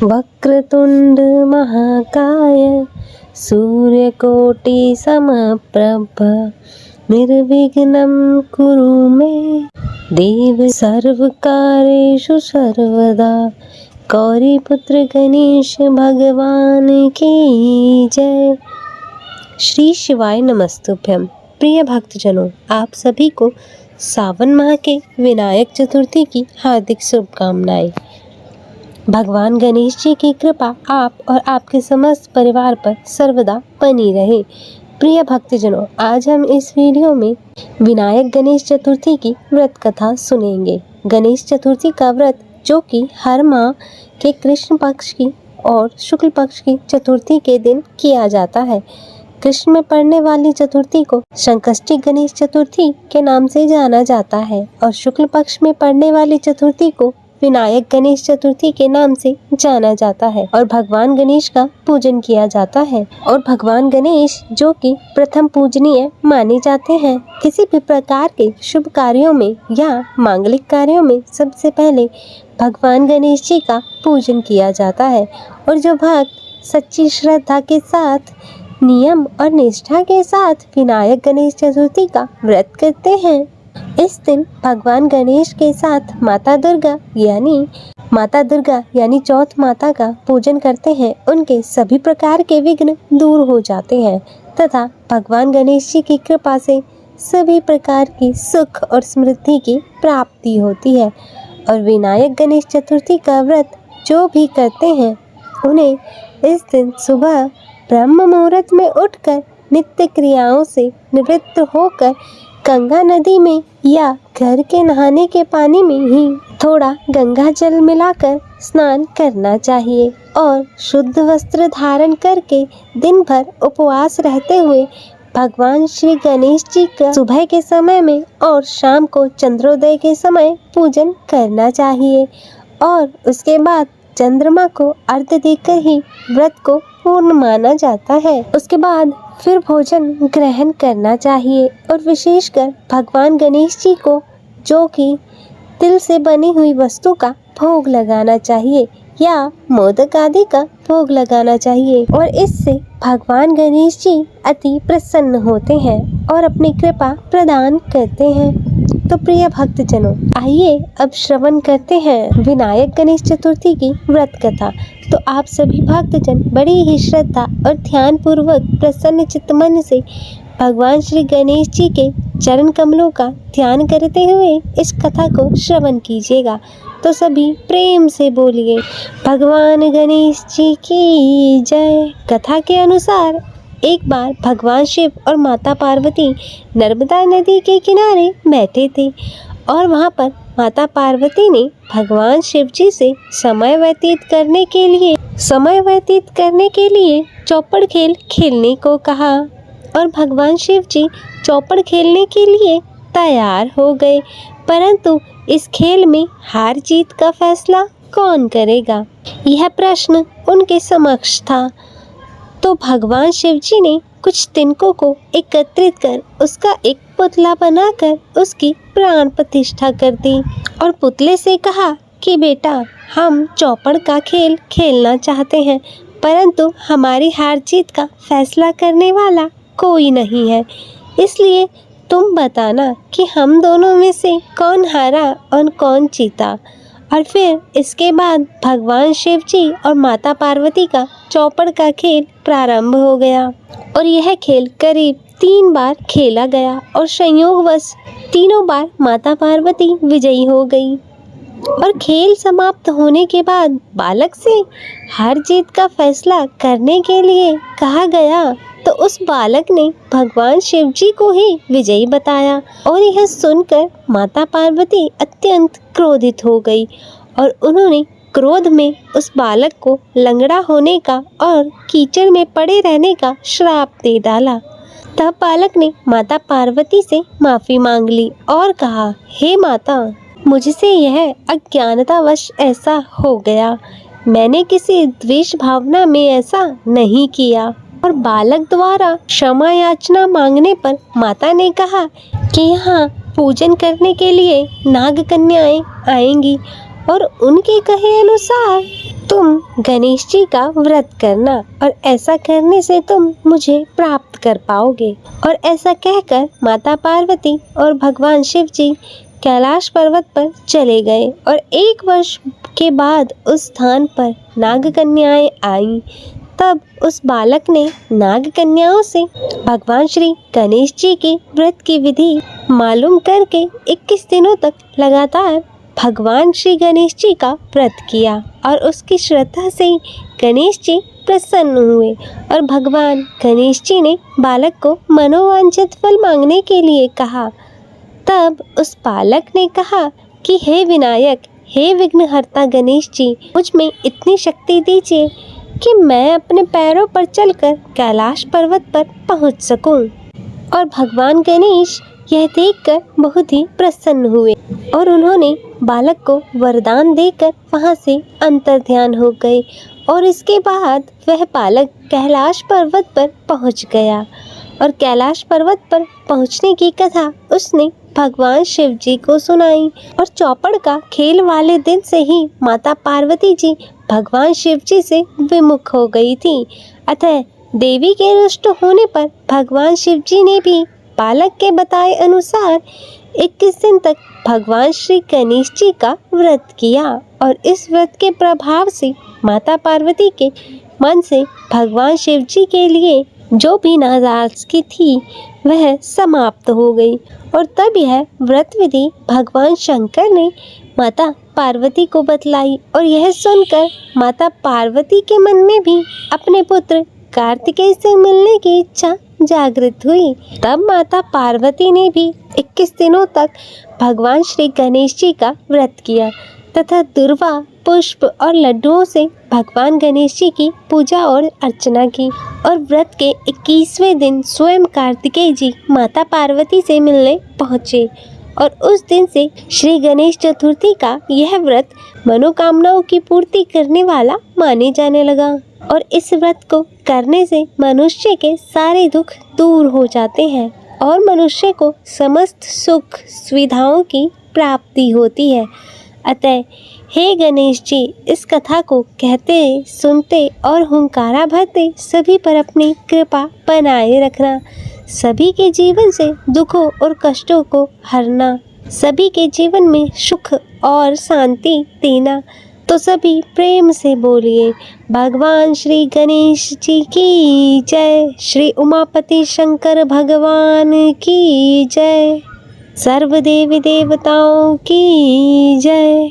वक्रतुंड महाकाय सूर्यकोटि समप्रभ निर्विघ्नं कुरु मे देव सर्वकार्येषु सर्वदा। गौरीपुत्र गणेश भगवान की जय। श्री शिवाय नमस्तुभ्यम। प्रिय भक्तजनों, आप सभी को सावन माह के विनायक चतुर्थी की हार्दिक शुभकामनाएं। भगवान गणेश जी की कृपा आप और आपके समस्त परिवार पर सर्वदा बनी रहे। प्रिय भक्तजनों, आज हम इस वीडियो में विनायक गणेश चतुर्थी की व्रत कथा सुनेंगे। गणेश चतुर्थी का व्रत जो कि हर माह के कृष्ण पक्ष की और शुक्ल पक्ष की चतुर्थी के दिन किया जाता है। कृष्ण में पड़ने वाली चतुर्थी को संकष्टी गणेश चतुर्थी के नाम से जाना जाता है और शुक्ल पक्ष में पड़ने वाली चतुर्थी को विनायक गणेश चतुर्थी के नाम से जाना जाता है और भगवान गणेश का पूजन किया जाता है। और भगवान गणेश जो कि प्रथम पूजनीय माने जाते हैं। किसी भी प्रकार के शुभ कार्यों में या मांगलिक कार्यों में सबसे पहले भगवान गणेश जी का पूजन किया जाता है। और जो भक्त सच्ची श्रद्धा के साथ, नियम और निष्ठा के साथ विनायक गणेश चतुर्थी का व्रत करते हैं, इस दिन भगवान गणेश के साथ माता दुर्गा यानी चौथ माता का पूजन करते हैं, उनके सभी प्रकार के विघ्न दूर हो जाते हैं तथा भगवान गणेश जी की कृपा से सभी प्रकार की सुख और समृद्धि की प्राप्ति होती है। और विनायक गणेश चतुर्थी का व्रत जो भी करते हैं, उन्हें इस दिन सुबह ब्रह्म मुहूर्त में उठकर नित्य क्रियाओं से निवृत्त होकर गंगा नदी में या घर के नहाने के पानी में ही थोड़ा गंगा जल मिलाकर स्नान करना चाहिए और शुद्ध वस्त्र धारण करके दिन भर उपवास रहते हुए भगवान श्री गणेश जी का सुबह के समय में और शाम को चंद्रोदय के समय पूजन करना चाहिए और उसके बाद चंद्रमा को अर्घ्य देकर ही व्रत को पूर्ण माना जाता है। उसके बाद फिर भोजन ग्रहण करना चाहिए और विशेषकर भगवान गणेश जी को जो कि तिल से बनी हुई वस्तु का भोग लगाना चाहिए या मोदक आदि का भोग लगाना चाहिए और इससे भगवान गणेश जी अति प्रसन्न होते हैं और अपनी कृपा प्रदान करते हैं। तो प्रिय भक्तजनों, आइए अब श्रवण करते हैं विनायक गणेश चतुर्थी की व्रत कथा। तो आप सभी भक्तजन बड़ी ही श्रद्धा और ध्यान पूर्वक प्रसन्न चित्त मन से भगवान श्री गणेश जी के चरण कमलों का ध्यान करते हुए इस कथा को श्रवण कीजिएगा। तो सभी प्रेम से बोलिए भगवान गणेश जी की जय। कथा के अनुसार एक बार भगवान शिव और माता पार्वती नर्मदा नदी के किनारे बैठे थे और वहाँ पर माता पार्वती ने भगवान शिव जी से समय व्यतीत करने के लिए चौपड़ खेल खेलने को कहा और भगवान शिव जी चौपड़ खेलने के लिए तैयार हो गए। परंतु इस खेल में हार जीत का फैसला कौन करेगा, यह प्रश्न उनके समक्ष था। तो भगवान शिव जी ने कुछ तिनकों को एकत्रित कर उसका एक पुतला बनाकर उसकी प्राण प्रतिष्ठा कर दी और पुतले से कहा कि बेटा, हम चौपड़ का खेल खेलना चाहते हैं, परंतु हमारी हार जीत का फैसला करने वाला कोई नहीं है, इसलिए तुम बताना कि हम दोनों में से कौन हारा और कौन जीता। और फिर इसके बाद भगवान शिव जी और माता पार्वती का चौपड़ का खेल प्रारंभ हो गया और यह खेल करीब 3 बार खेला गया और संयोगवश तीनों बार माता पार्वती विजयी हो गई। और खेल समाप्त होने के बाद बालक से हार जीत का फैसला करने के लिए कहा गया तो उस बालक ने भगवान शिव जी को ही विजयी बताया और यह सुनकर माता पार्वती अत्यंत क्रोधित हो गई और उन्होंने क्रोध में उस बालक को लंगड़ा होने का और कीचड़ में पड़े रहने का श्राप दे डाला। तब बालक ने माता पार्वती से माफी मांग ली और कहा, हे माता, मुझसे यह अज्ञानतावश ऐसा हो गया, मैंने किसी द्वेष भावना में ऐसा नहीं किया। और बालक द्वारा क्षमा याचना मांगने पर माता ने कहा कि यहाँ पूजन करने के लिए नाग कन्याएं आएंगी और उनके कहे अनुसार तुम गणेश जी का व्रत करना और ऐसा करने से तुम मुझे प्राप्त कर पाओगे। और ऐसा कहकर माता पार्वती और भगवान शिव जी कैलाश पर्वत पर चले गए और 1 वर्ष के बाद उस स्थान पर नाग कन्याएं आईं। तब उस बालक ने नाग कन्याओं से भगवान श्री गणेश जी के व्रत की विधि मालूम करके 21 दिनों तक लगातार भगवान श्री गणेश जी का व्रत किया और उसकी श्रद्धा से गणेश जी प्रसन्न हुए और भगवान गणेश जी ने बालक को मनोवांछित फल मांगने के लिए कहा। तब उस बालक ने कहा कि हे विनायक, हे विघ्नहर्ता गणेश जी, मुझ में इतनी शक्ति दीजिए कि मैं अपने पैरों पर चलकर कैलाश पर्वत पर पहुंच सकूं। और भगवान गणेश यह देखकर बहुत ही प्रसन्न हुए और उन्होंने बालक को वरदान देकर वहां से अंतर्ध्यान हो गए। और इसके बाद वह बालक कैलाश पर्वत पर पहुंच गया और कैलाश पर्वत पर पहुंचने की कथा उसने भगवान शिव जी को सुनाई। और चौपड़ का खेल वाले दिन से ही माता पार्वती जी भगवान शिव जी से विमुख हो गई थी। अतः देवी के रुष्ट होने पर भगवान शिव जी ने भी बालक के बताए अनुसार 21 दिन तक भगवान श्री गणेश जी का व्रत किया। और इस व्रत के प्रभाव से माता पार्वती के मन से भगवान शिव जी के लिए जो भी नाराजगी थी वह समाप्त हो गई। और तब यह व्रत विधि भगवान शंकर ने माता पार्वती को बतलाई और यह सुनकर माता पार्वती के मन में भी अपने पुत्र कार्तिकेय से मिलने की इच्छा जागृत हुई। तब माता पार्वती ने भी 21 दिनों तक भगवान श्री गणेश जी का व्रत किया तथा दुर्वा, पुष्प और लड्डुओं से भगवान गणेश जी की पूजा और अर्चना की। और व्रत के 21वें दिन स्वयं कार्तिकेय जी माता पार्वती से मिलने पहुँचे और उस दिन से श्री गणेश चतुर्थी का यह व्रत मनोकामनाओं की पूर्ति करने वाला माने जाने लगा। और इस व्रत को करने से मनुष्य के सारे दुख दूर हो जाते हैं और मनुष्य को समस्त सुख सुविधाओं की प्राप्ति होती है। अतः हे गणेश जी, इस कथा को कहते, सुनते और हुंकारा भरते सभी पर अपनी कृपा बनाए रखना। सभी के जीवन से दुखों और कष्टों को हरना, सभी के जीवन में सुख और शांति देना। तो सभी प्रेम से बोलिए भगवान श्री गणेश जी की जय, श्री उमापति शंकर भगवान की जय, सर्व देवी देवताओं की जय।